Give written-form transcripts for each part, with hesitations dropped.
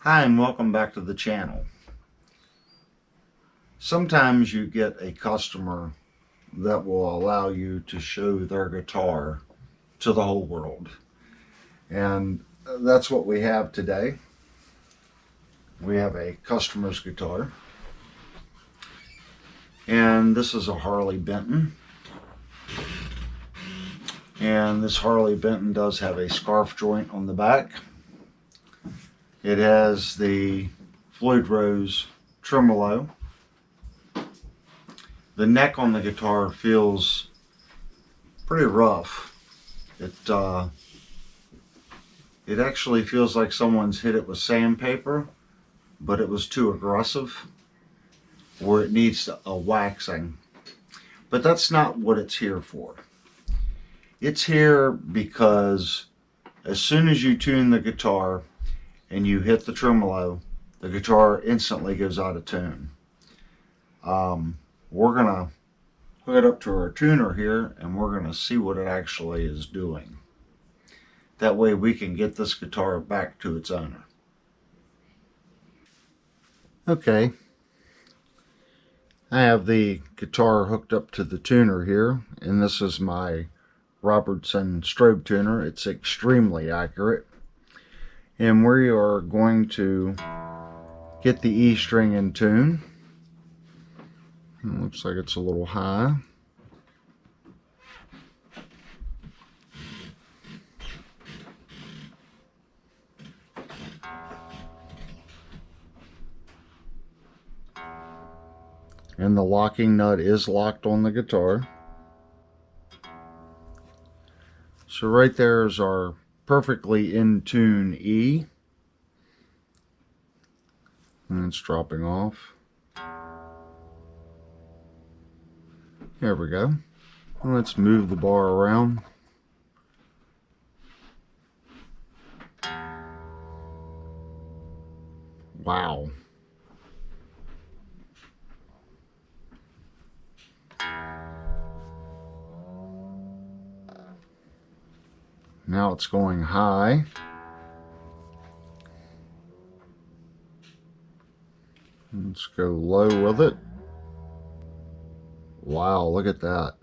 Hi and welcome back to the channel. Sometimes you get a customer that will allow you to show their guitar to the whole world. And that's what we have today. We have a customer's guitar. And this is a Harley Benton. And this Harley Benton does have a scarf joint on the back. It has the Floyd Rose Tremolo. The neck on the guitar feels pretty rough. It actually feels like someone's hit it with sandpaper, but it was too aggressive, or it needs a waxing. But that's not what it's here for. It's here because as soon as you tune the guitar and you hit the tremolo, the guitar instantly goes out of tune. We're gonna hook it up to our tuner here and we're gonna see what it actually is doing. That way we can get this guitar back to its owner. Okay, I have the guitar hooked up to the tuner here, and this is my Robertson strobe tuner. It's extremely accurate. And we are going to get the E string in tune. It looks like it's a little high. And the locking nut is locked on the guitar. So right there is our perfectly in tune E. And it's dropping off. There we go. Let's move the bar around. Wow. Now it's going high. Let's go low with it. Wow, look at that.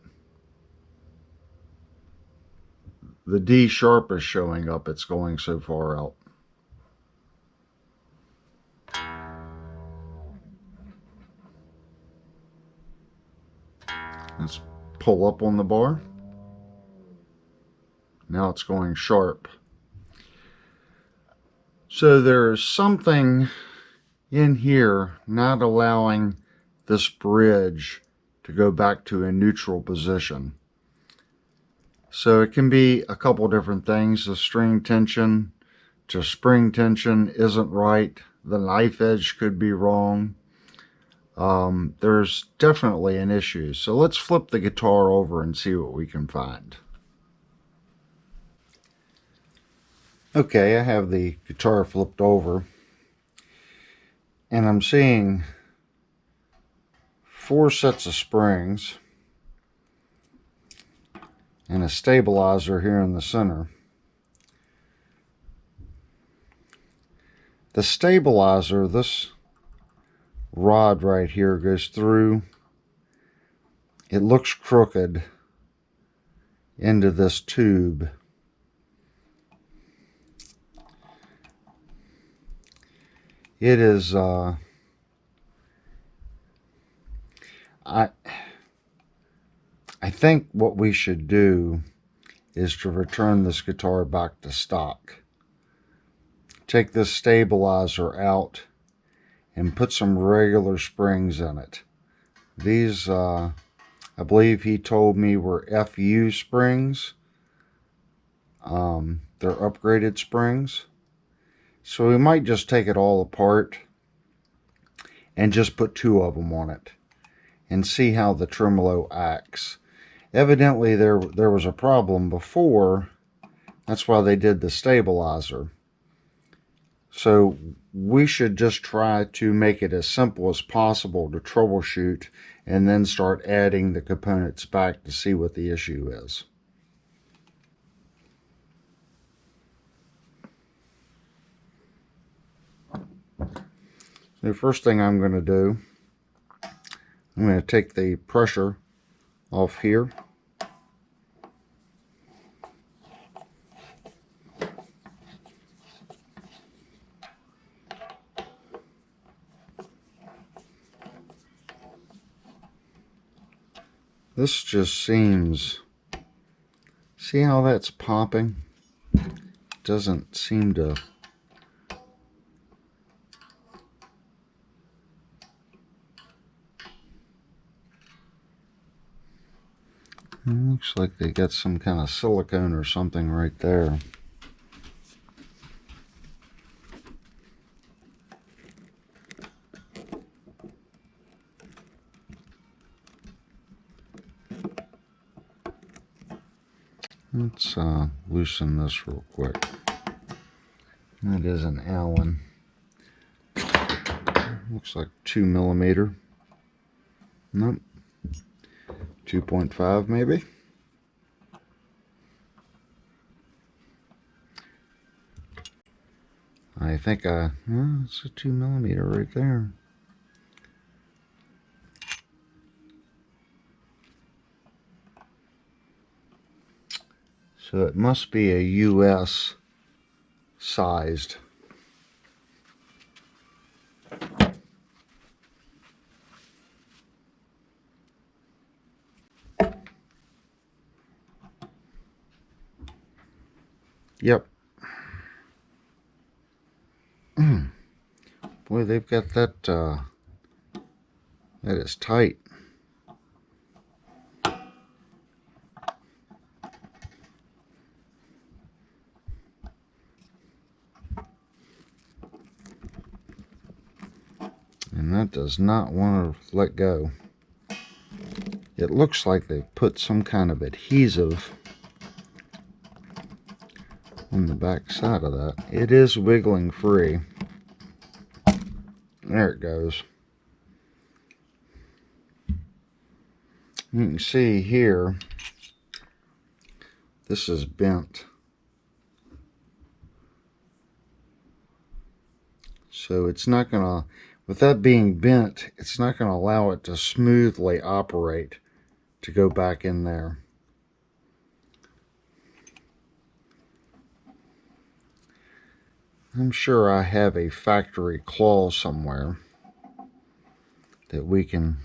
The D sharp is showing up. It's going so far out. Let's pull up on the bar. Now it's going sharp. So there's something in here not allowing this bridge to go back to a neutral position. So it can be a couple different things. The string tension to spring tension isn't right. The knife edge could be wrong. There's definitely an issue. So let's flip the guitar over and see what we can find. Okay, I have the guitar flipped over, and I'm seeing 4 sets of springs and a stabilizer here in the center. The stabilizer, this rod right here goes through, it looks crooked into this tube. It is I think what we should do is to return this guitar back to stock. Take this stabilizer out and put some regular springs in it. These, I believe he told me, were FU springs. They're upgraded springs. So we might just take it all apart and just put 2 of them on it and see how the tremolo acts. Evidently there was a problem before. That's why they did the stabilizer. So we should just try to make it as simple as possible to troubleshoot and then start adding the components back to see what the issue is. The first thing I'm going to do, I'm going to take the pressure off here. This just seems, see how that's popping? Doesn't seem to. It looks like they got some kind of silicone or something right there. Let's loosen this real quick. That is an Allen. Looks like 2mm. Nope. 2.5 maybe. I think it's a 2mm right there. So it must be a US sized. Yep. Boy, they've got that, that is tight. And that does not want to let go. It looks like they put some kind of adhesive on the back side of that. It is wiggling free. There it goes. You can see here, this is bent. So it's not going to, with that being bent, it's not going to allow it to smoothly operate to go back in there. I'm sure I have a factory claw somewhere that we can.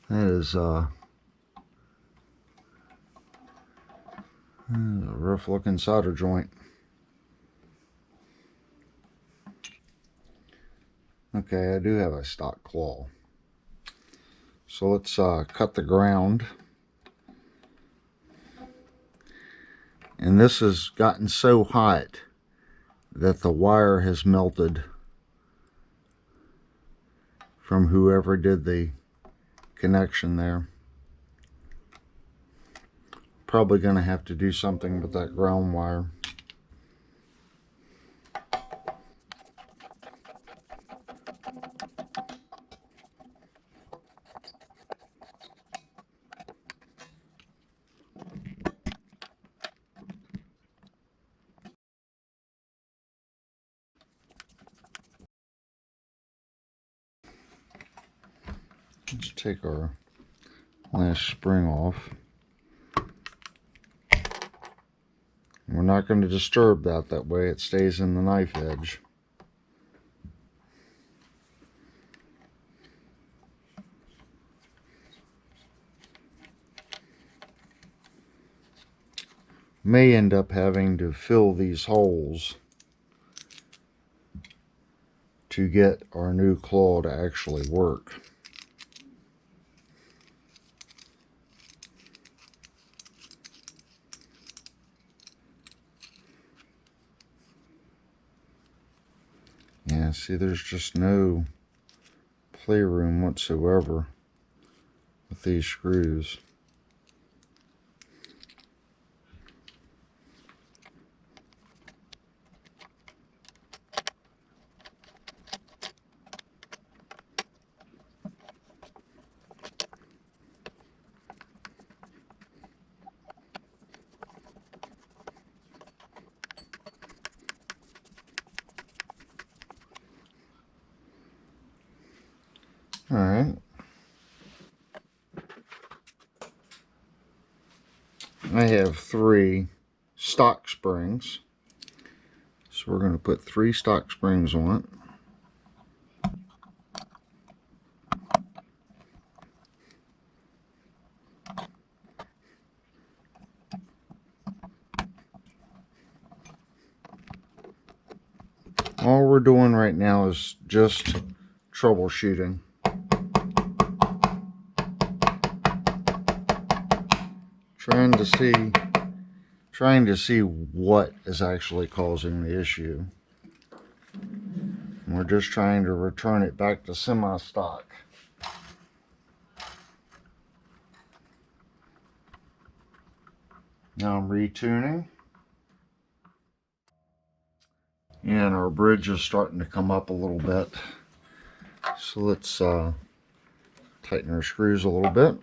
That is a rough looking solder joint. Okay, I do have a stock claw. So let's cut the ground. And this has gotten so hot that the wire has melted from whoever did the connection there. Probably going to have to do something with that ground wire. Let's take our last spring off. We're not going to disturb that way it stays in the knife edge. May end up having to fill these holes to get our new claw to actually work. Yeah, see, there's just no playroom whatsoever with these screws. Alright. I have 3 stock springs. So we're going to put 3 stock springs on it. All we're doing right now is just troubleshooting. Trying to see what is actually causing the issue. And we're just trying to return it back to semi-stock. Now I'm retuning. And our bridge is starting to come up a little bit. So let's tighten our screws a little bit.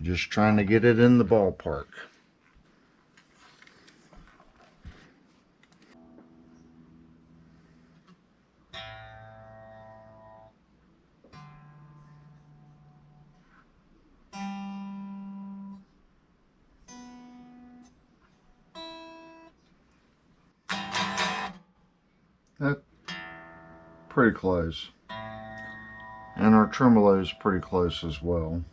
Just trying to get it in the ballpark. That's pretty close. And our tremolo is pretty close as well.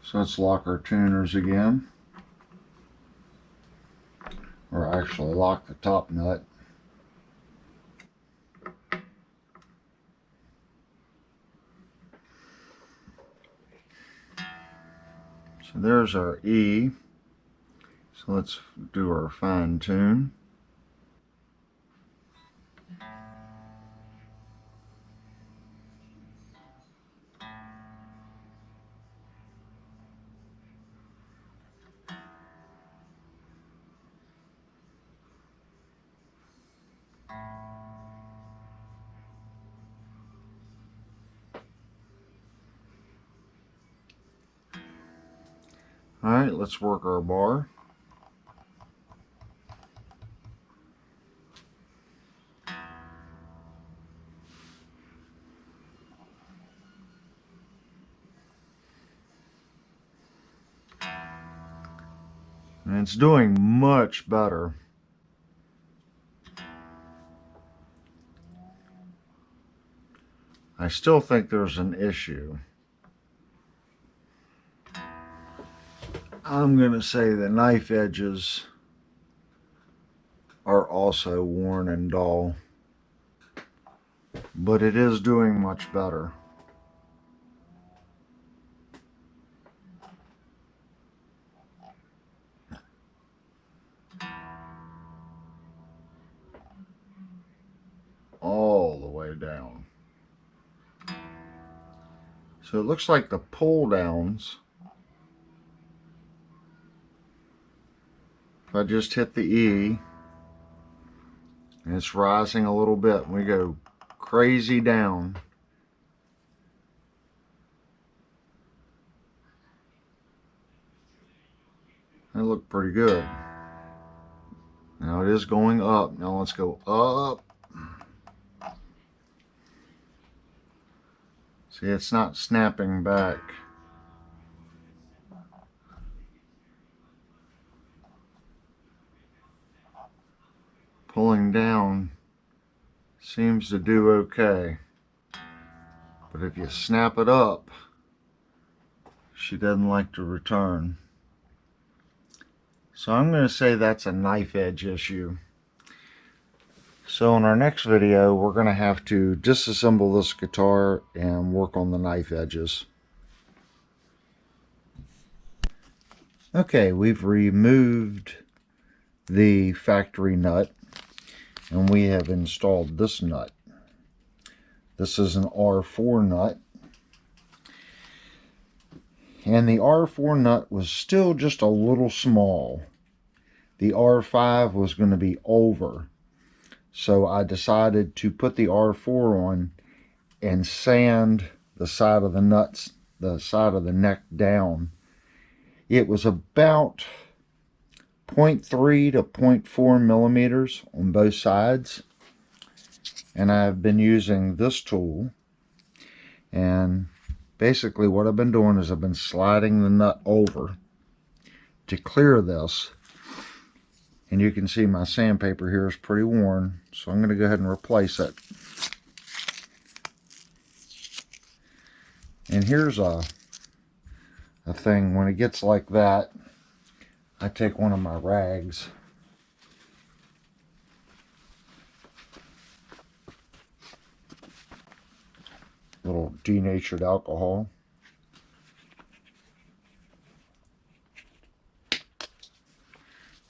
So let's lock our tuners again. Or actually lock the top nut. So there's our E. So let's do our fine tune. Alright, let's work our bar. And it's doing much better. I still think there's an issue. I'm going to say the knife edges are also worn and dull. But it is doing much better. All the way down. So it looks like the pull downs, if I just hit the E, and it's rising a little bit, and we go crazy down. They look pretty good. Now it is going up. Now let's go up. See, it's not snapping back. Pulling down seems to do okay. But if you snap it up, she doesn't like to return. So I'm going to say that's a knife edge issue. So in our next video, we're going to have to disassemble this guitar and work on the knife edges. Okay, we've removed the factory nut and we have installed this nut. This is an R4 nut. And the R4 nut was still just a little small. The R5 was going to be over. So I decided to put the R4 on and sand the side of the nuts, the side of the neck down. It was about 0.3 to 0.4 millimeters on both sides. And I've been using this tool, and basically what I've been doing is I've been sliding the nut over to clear this. And you can see my sandpaper here is pretty worn, so I'm going to go ahead and replace it. And here's a thing, when it gets like that, I take one of my rags, little denatured alcohol,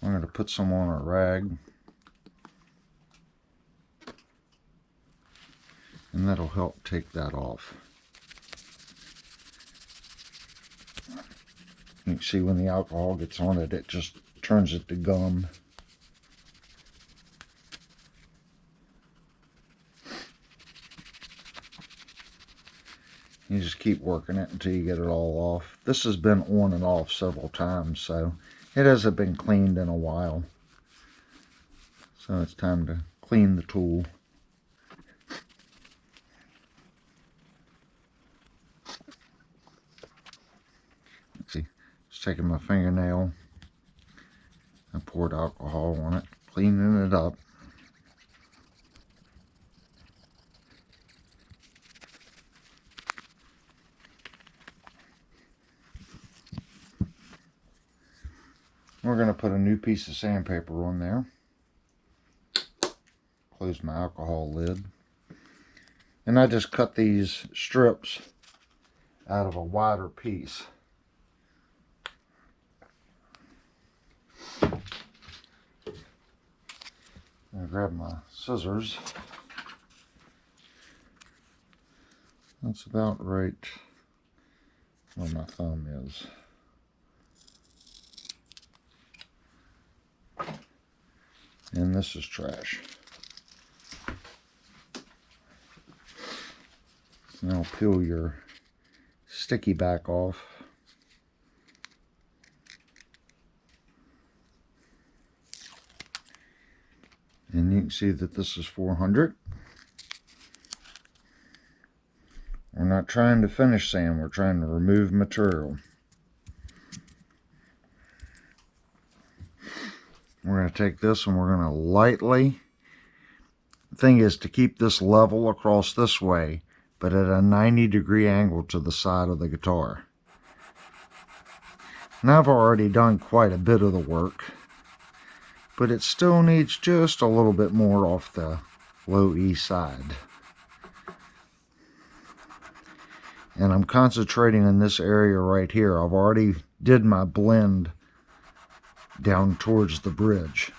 I'm going to put some on a rag, and that'll help take that off. You can see when the alcohol gets on it, it just turns it to gum. You just keep working it until you get it all off. This has been on and off several times, so it hasn't been cleaned in a while. So it's time to clean the tool. Let's see, just taking my fingernail, I poured alcohol on it, cleaning it up. We're going to put a new piece of sandpaper on there. Close my alcohol lid. And I just cut these strips out of a wider piece. I grab my scissors. That's about right where my thumb is. And this is trash. So now peel your sticky back off. And you can see that this is 400. We're not trying to finish sand, we're trying to remove material. We're going to take this and we're going to lightly, the thing is to keep this level across this way, but at a 90-degree angle to the side of the guitar. Now I've already done quite a bit of the work, but it still needs just a little bit more off the low E side. And I'm concentrating in this area right here. I've already did my blend down towards the bridge.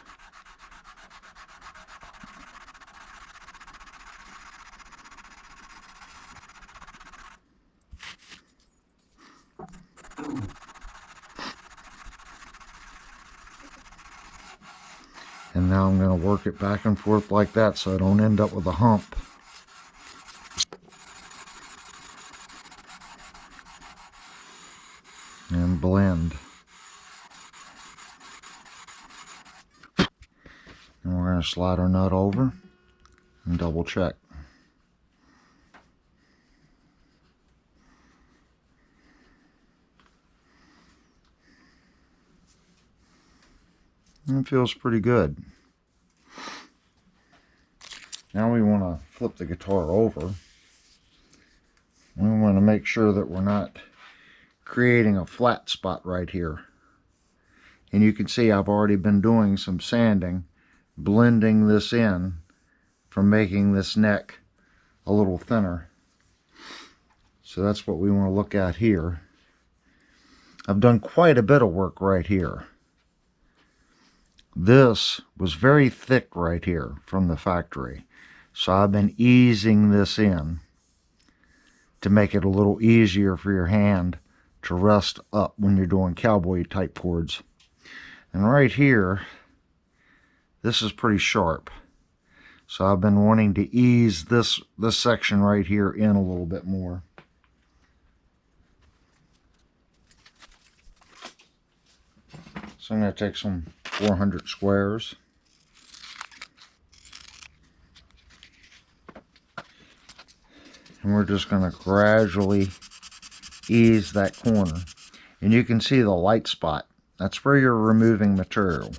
And now I'm going to work it back and forth like that so I don't end up with a hump. And blend. And we're going to slide our nut over and double check. And it feels pretty good. Now we want to flip the guitar over. We want to make sure that we're not creating a flat spot right here. And you can see I've already been doing some sanding, blending this in from making this neck a little thinner. So that's what we want to look at here. I've done quite a bit of work right here. This was very thick right here from the factory. So I've been easing this in to make it a little easier for your hand to rest up when you're doing cowboy type chords. And right here, this is pretty sharp. So I've been wanting to ease this section right here in a little bit more. So I'm going to take some 400 squares. And we're just going to gradually ease that corner. And you can see the light spot. That's where you're removing material.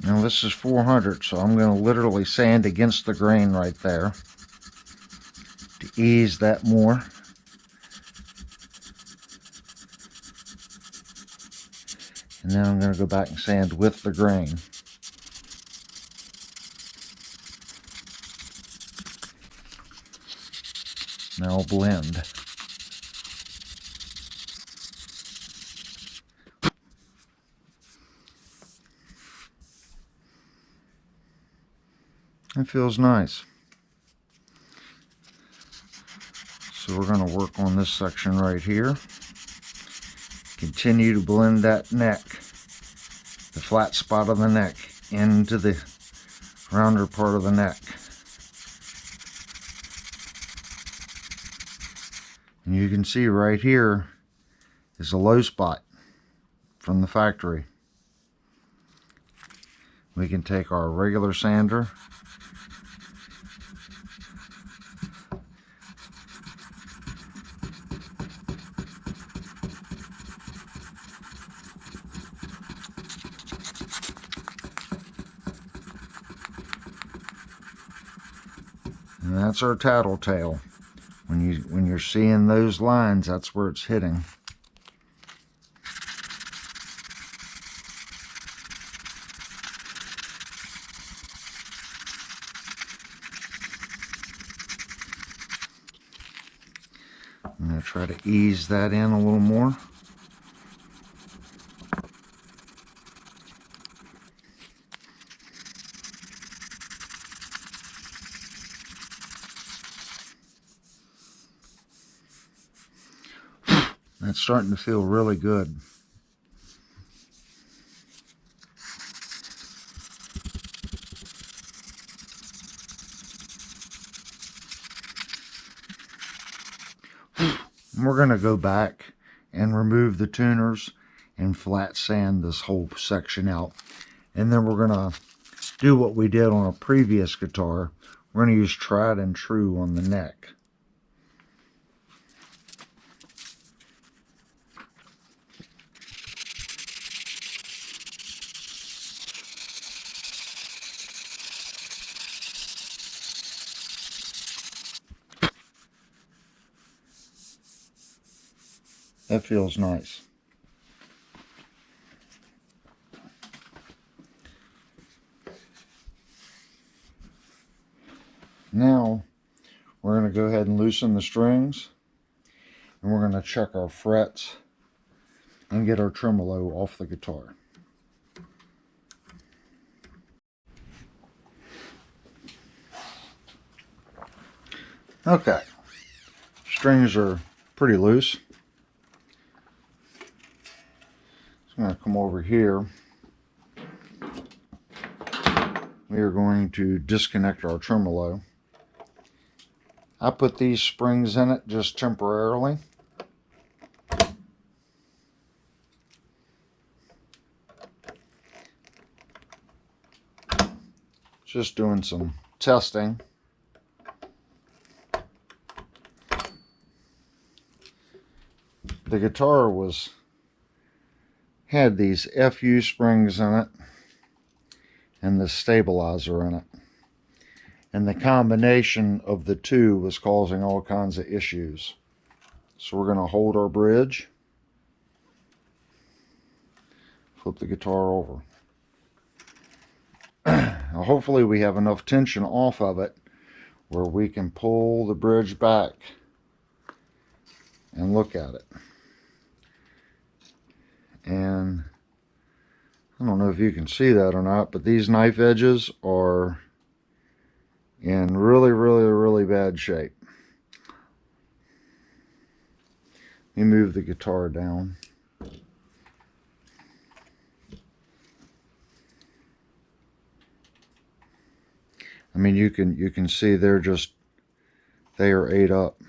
Now this is 400, so I'm going to literally sand against the grain right there to ease that more. And then I'm going to go back and sand with the grain. Now I'll blend. It feels nice. So we're going to work on this section right here. Continue to blend that neck, the flat spot of the neck, into the rounder part of the neck. And you can see right here is a low spot from the factory. We can take our regular sander and that's our tattletale. When you're seeing those lines, that's where it's hitting. I'm going to try to ease that in a little more. That's starting to feel really good. We're going to go back and remove the tuners and flat sand this whole section out. And then we're going to do what we did on a previous guitar. We're going to use tried and true on the neck. That feels nice. Now we're going to go ahead and loosen the strings, and we're going to check our frets and get our tremolo off the guitar. Okay, strings are pretty loose. So I'm going to come over here. We are going to disconnect our tremolo. I put these springs in it just temporarily. Just doing some testing. The guitar had these FU springs in it and the stabilizer in it. And the combination of the two was causing all kinds of issues. So we're going to hold our bridge, flip the guitar over. Now hopefully we have enough tension off of it where we can pull the bridge back and look at it. And I don't know if you can see that or not, but these knife edges are in really, really, really bad shape. Let me move the guitar down. I mean, you can see they are ate up.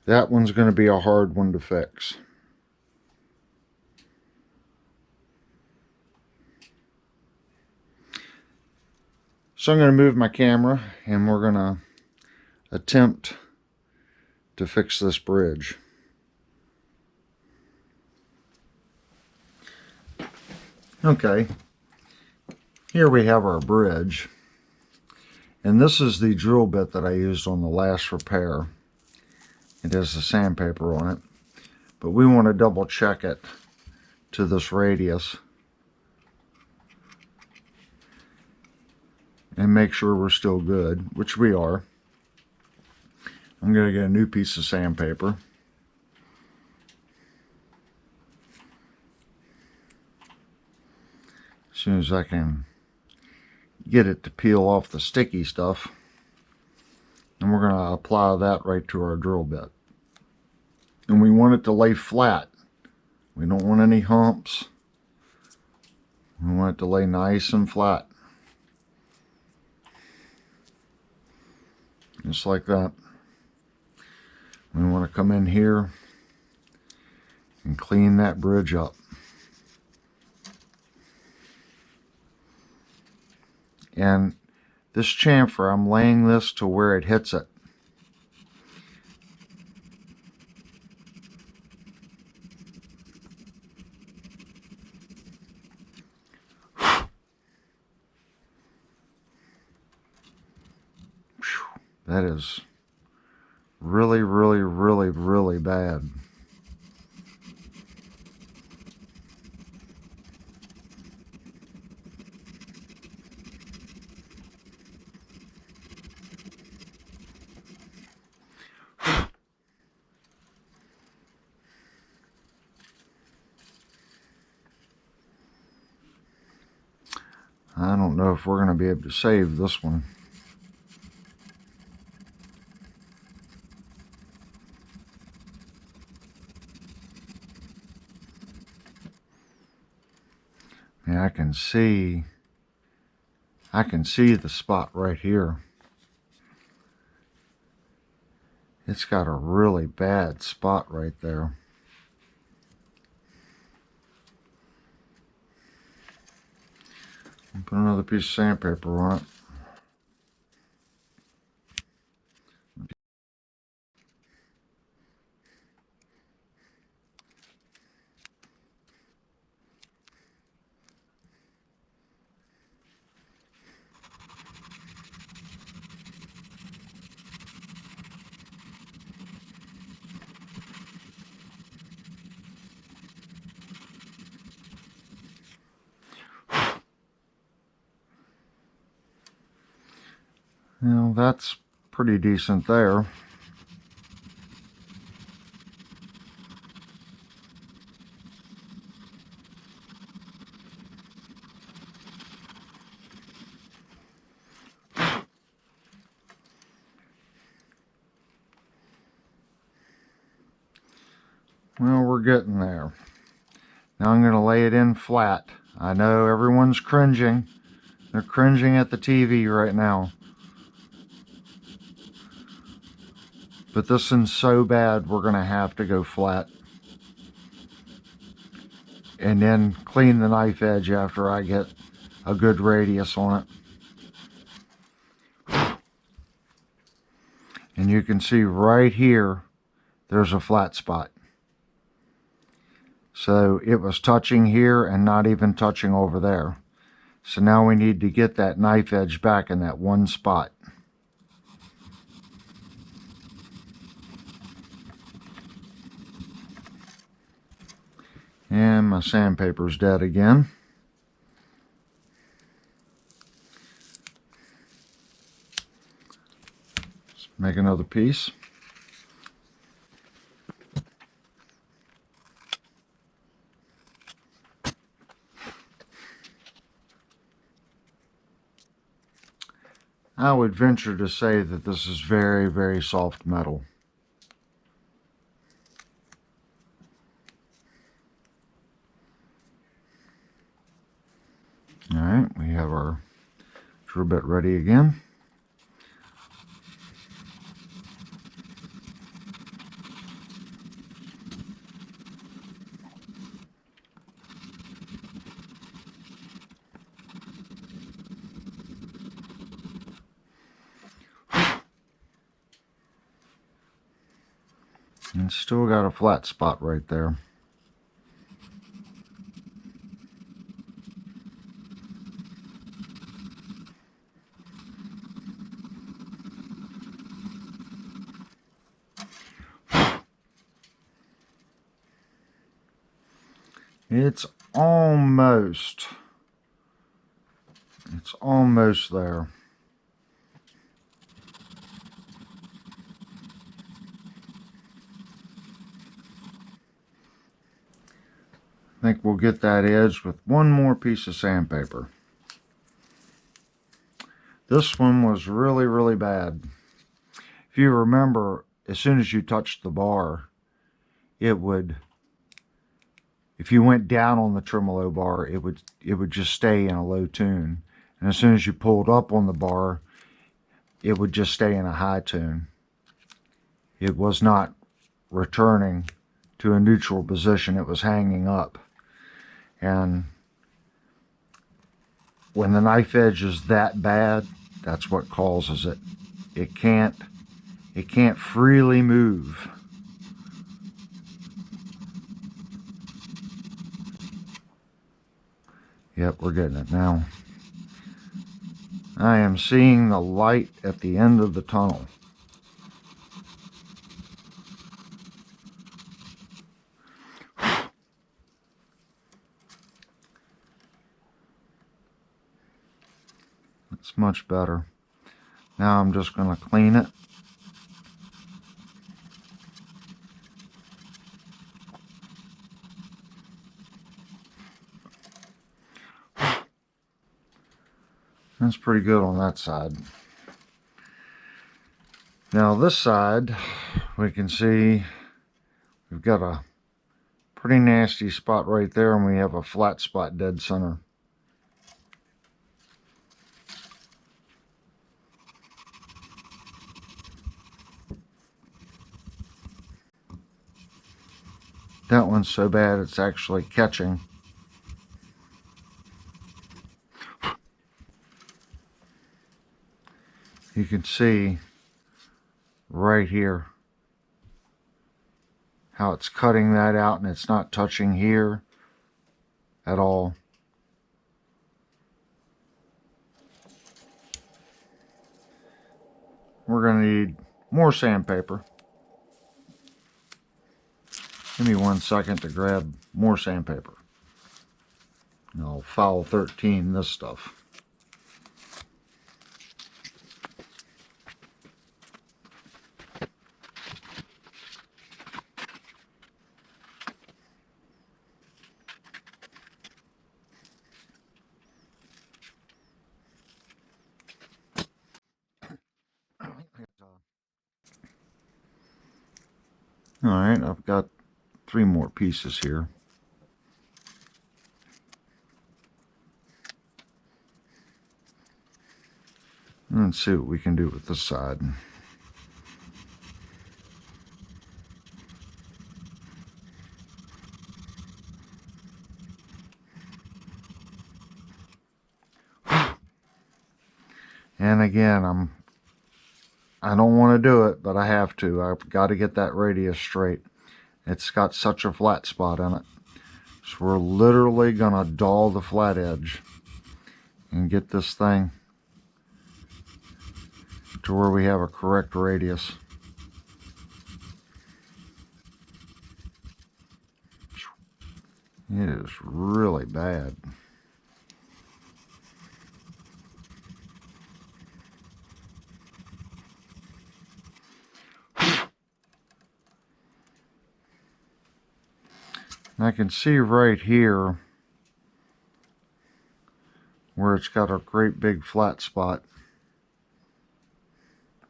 That one's going to be a hard one to fix. So I'm going to move my camera and we're going to attempt to fix this bridge. Okay, here we have our bridge. And this is the drill bit that I used on the last repair. It has the sandpaper on it. But we want to double check it to this radius and make sure we're still good, which we are. I'm going to get a new piece of sandpaper. As soon as I can get it to peel off the sticky stuff. And we're going to apply that right to our drill bit. And we want it to lay flat. We don't want any humps. We want it to lay nice and flat. Just like that. We want to come in here and clean that bridge up. And this chamfer, I'm laying this to where it hits it. That is really, really, really, really bad. I don't know if we're going to be able to save this one. And I can see the spot right here. It's got a really bad spot right there. Put another piece of sandpaper on it. Now that's pretty decent there. Well, we're getting there. Now I'm going to lay it in flat. I know everyone's cringing. They're cringing at the TV right now. But this one's so bad, we're going to have to go flat. And then clean the knife edge after I get a good radius on it. And you can see right here, there's a flat spot. So it was touching here and not even touching over there. So now we need to get that knife edge back in that one spot. And my sandpaper's dead again. make another piece. I would venture to say that this is very, very soft metal. Alright, we have our drill bit ready again. And still got a flat spot right there. It's almost there. I think we'll get that edge with one more piece of sandpaper. This one was really, really bad. If you remember, as soon as you touched the bar, it would, if you went down on the tremolo bar, it would just stay in a low tune. And as soon as you pulled up on the bar, it would just stay in a high tune. It was not returning to a neutral position, it was hanging up. And when the knife edge is that bad, that's what causes it. It can't freely move. Yep, we're getting it now. I am seeing the light at the end of the tunnel. It's much better. Now I'm just going to clean it. That's pretty good on that side. Now this side, we can see we've got a pretty nasty spot right there, and we have a flat spot dead center. That one's so bad it's actually catching. You can see right here how it's cutting that out, and it's not touching here at all. We're going to need more sandpaper. Give me 1 second to grab more sandpaper. And I'll foul 13 this stuff. Alright, I've got 3 more pieces here. Let's see what we can do with this side. And again, I don't want to do it, but I have to. I've got to get that radius straight. It's got such a flat spot in it. So we're literally going to dull the flat edge and get this thing to where we have a correct radius. It is really bad. And I can see right here where it's got a great big flat spot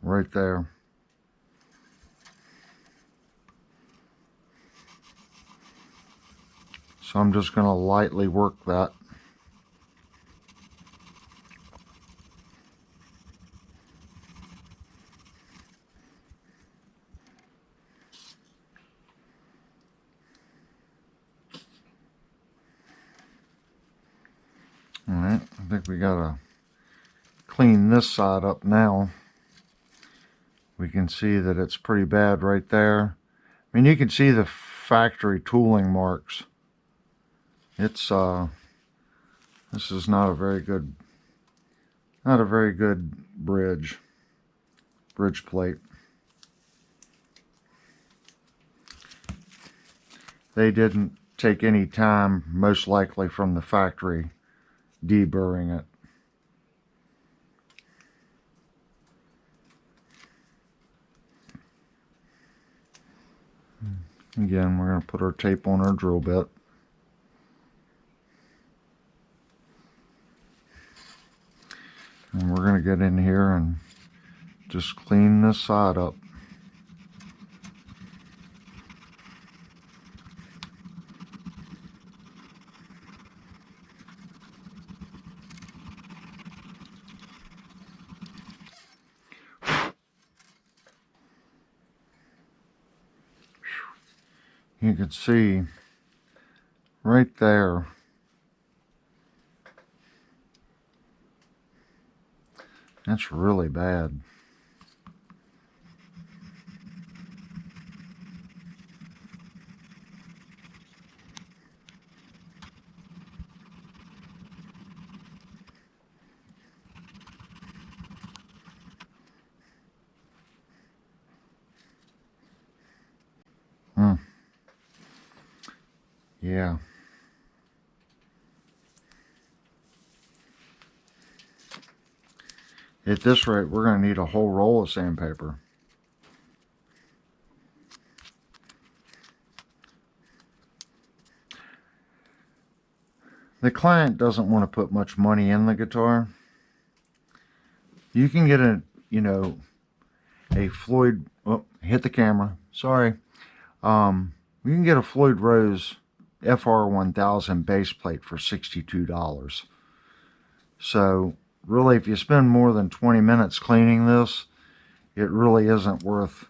right there. So I'm just going to lightly work that. Alright, I think we gotta clean this side up now. We can see that it's pretty bad right there. I mean, you can see the factory tooling marks. It's this is not a very good bridge plate. They didn't take any time, most likely from the factory, deburring it. Again, we're going to put our tape on our drill bit. And we're going to get in here and just clean this side up. You can see right there, that's really bad. Yeah. At this rate, we're going to need a whole roll of sandpaper. The client doesn't want to put much money in the guitar. You can get a, you know, a Floyd, oh, hit the camera, sorry. You can get a Floyd Rose FR1000 base plate for $62. So really, if you spend more than 20 minutes cleaning this, it really isn't worth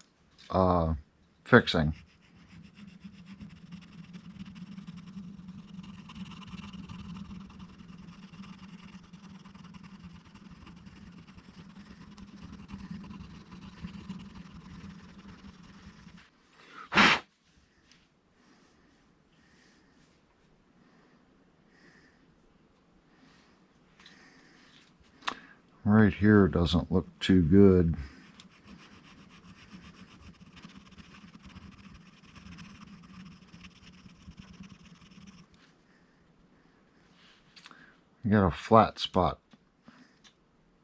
fixing. Right here doesn't look too good. You got a flat spot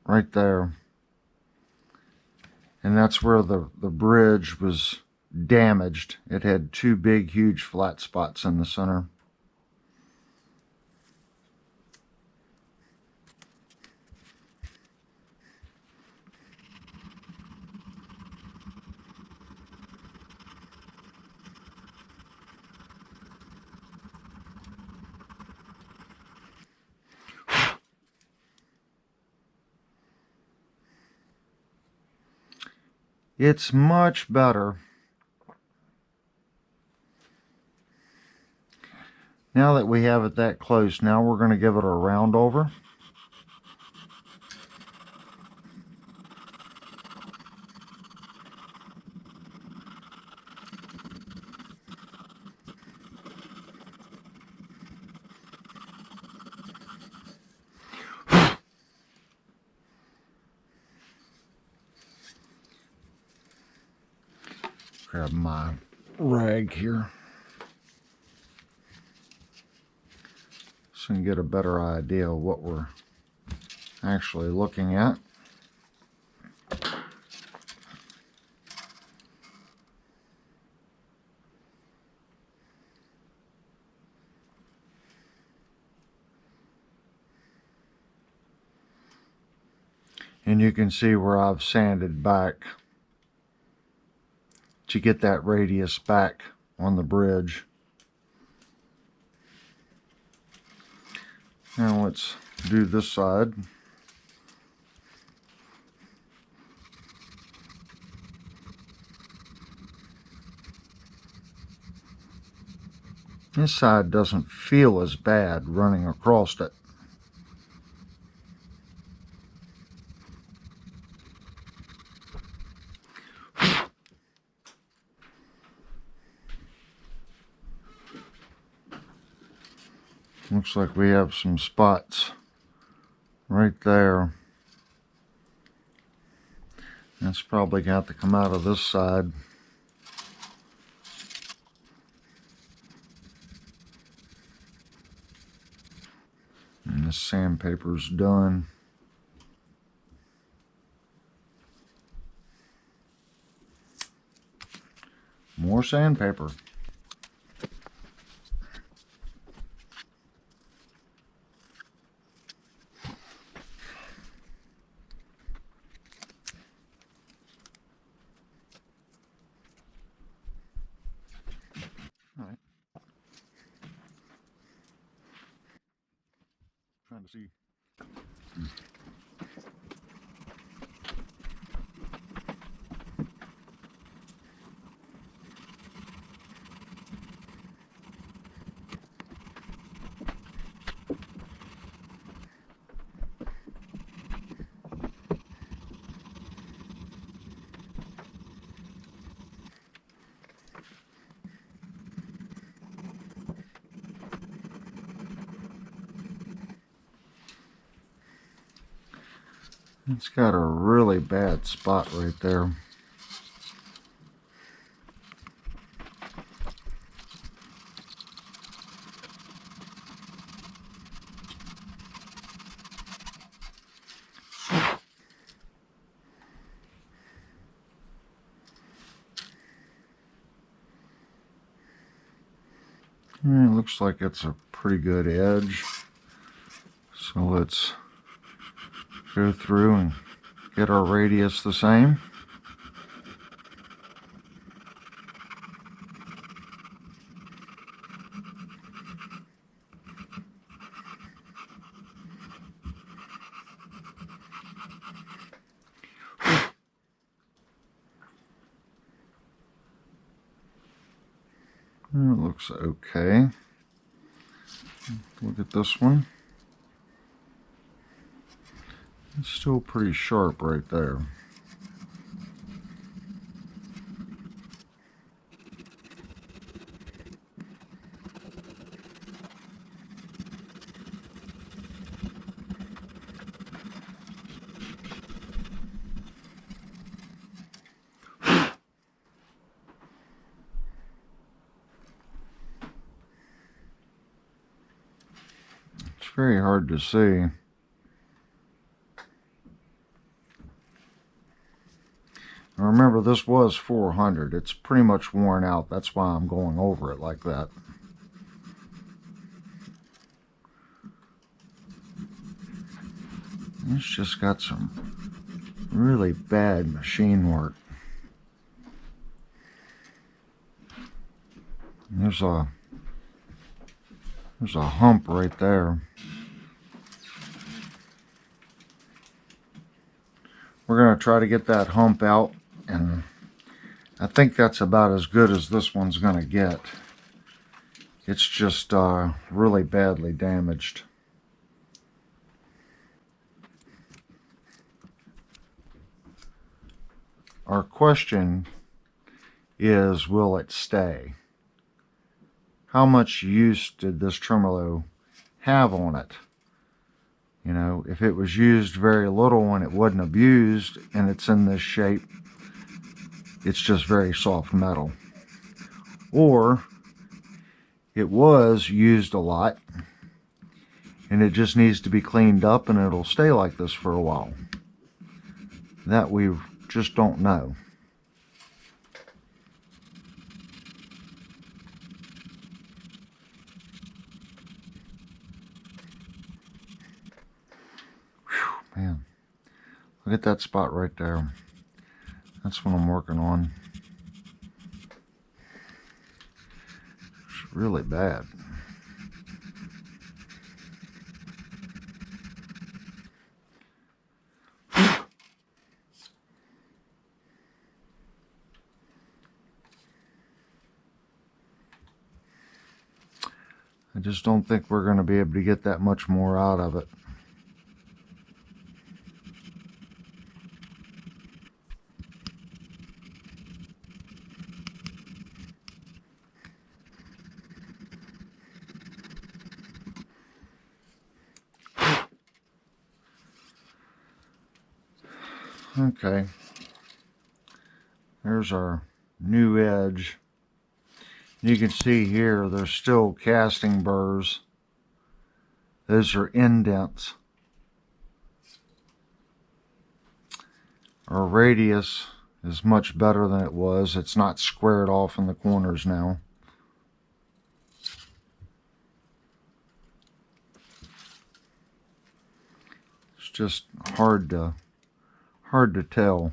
right there. And that's where the bridge was damaged. It had two big, huge flat spots in the center. It's much better. Now that we have it that close, now we're going to give it a round over. Grab my rag here so we can get a better idea of what we're actually looking at. And you can see where I've sanded back to get that radius back on the bridge. Now let's do this side. This side doesn't feel as bad running across it. Looks like we have some spots right there. That's probably got to come out of this side. And this sandpaper's done. More sandpaper. All right. Trying to see. It's got a really bad spot right there. It looks like it's a pretty good edge. So let's go through and get our radius the same. It looks okay. Look at this one. It's still pretty sharp right there. It's very hard to see. Now remember, this was 400. It's pretty much worn out. That's why I'm going over it like that. It's just got some really bad machine work. There's a hump right there. We're going to try to get that hump out, and I think that's about as good as this one's going to get. It's just really badly damaged. Our question is, will it stay? How much use did this tremolo have on it? You know, if it was used very little and it wasn't abused and it's in this shape, it's just very soft metal. Or it was used a lot and it just needs to be cleaned up and it'll stay like this for a while. That we just don't know. Man, Look at that spot right there. That's what I'm working on. It's really bad. I just don't think we're going to be able to get that much more out of it. Okay, there's our new edge. You can see here there's still casting burrs. Those are indents. Our radius is much better than it was. It's not squared off in the corners now. It's just hard to tell.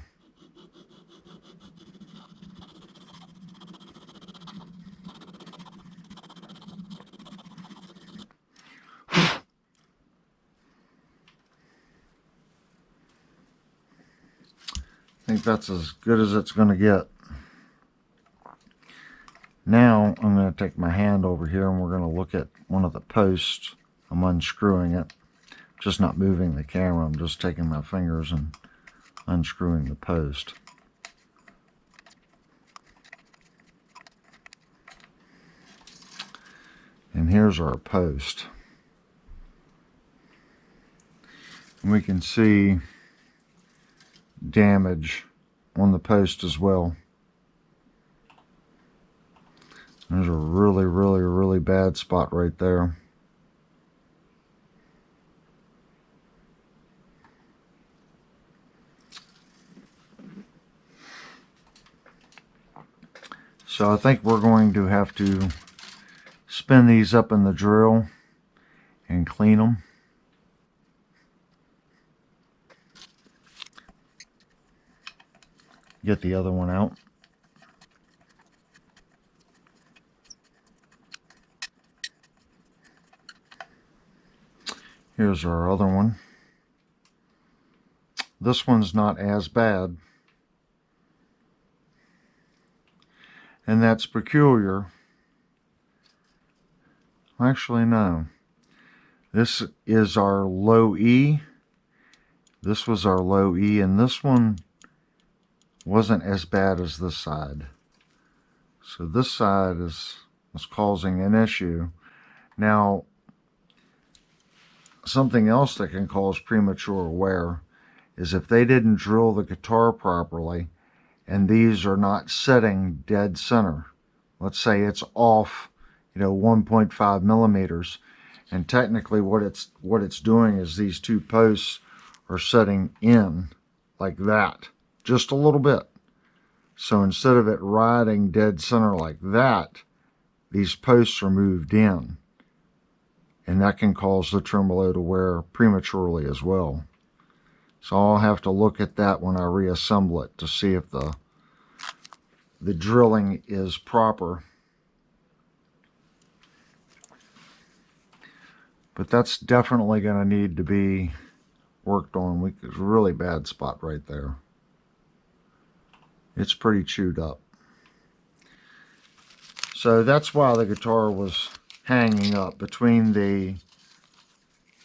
I think that's as good as it's going to get. Now I'm going to take my hand over here and we're going to look at one of the posts. I'm unscrewing it. Just not moving the camera. I'm just taking my fingers and unscrewing the post. And here's our post. And we can see damage on the post as well. There's a really bad spot right there. So I think we're going to have to spin these up in the drill and clean them. Get the other one out. Here's our other one. This one's not as bad. And that's peculiar. Actually, no. This is our low E. This was our low E, and this one wasn't as bad as this side. So this side is causing an issue. Now, something else that can cause premature wear is if they didn't drill the guitar properly and these are not setting dead center. Let's say it's off, 1.5 millimeters, and technically what it's doing is these two posts are setting in like that, just a little bit. So instead of it riding dead center like that, these posts are moved in, and that can cause the tremolo to wear prematurely as well. So I'll have to look at that when I reassemble it to see if the drilling is proper. But that's definitely going to need to be worked on. There's a really bad spot right there. It's pretty chewed up. So that's why the guitar was hanging up between the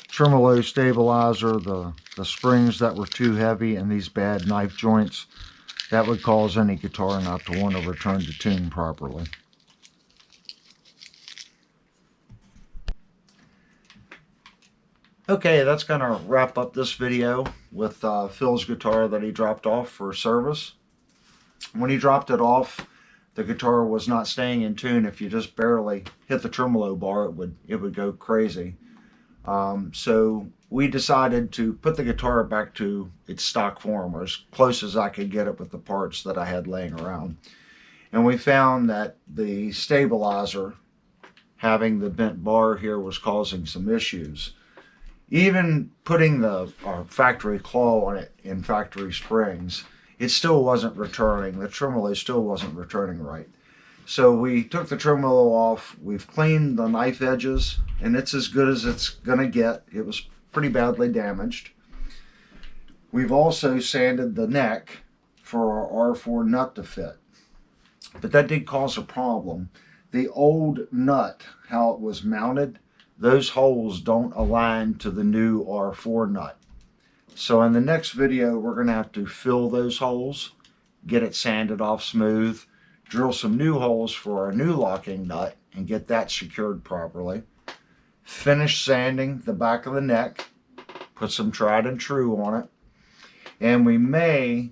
tremolo stabilizer, the springs that were too heavy, and these bad knife joints. That would cause any guitar not to want to return to tune properly. Okay, that's going to wrap up this video with Phil's guitar that he dropped off for service. When he dropped it off, the guitar was not staying in tune. If you just barely hit the tremolo bar, it would go crazy. So we decided to put the guitar back to its stock form, or as close as I could get it with the parts that I had laying around. And we found that the stabilizer, having the bent bar here, was causing some issues. Even putting the factory claw on it in factory springs, it still wasn't returning. The tremolo still wasn't returning right. So we took the tremolo off. We've cleaned the knife edges, and it's as good as it's going to get. It was pretty badly damaged. We've also sanded the neck for our R4 nut to fit. But that did cause a problem. The old nut, how it was mounted, those holes don't align to the new R4 nut. So in the next video, we're going to have to fill those holes, get it sanded off smooth, drill some new holes for our new locking nut and get that secured properly. Finish sanding the back of the neck, put some tried and true on it, and we may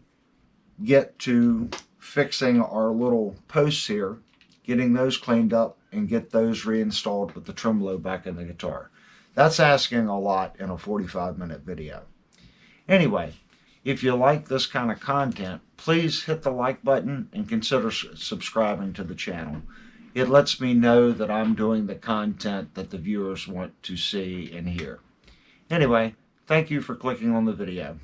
get to fixing our little posts here, getting those cleaned up and get those reinstalled with the tremolo back in the guitar. That's asking a lot in a 45-minute video. Anyway, if you like this kind of content, please hit the like button and consider subscribing to the channel. It lets me know that I'm doing the content that the viewers want to see and hear. Anyway, thank you for clicking on the video.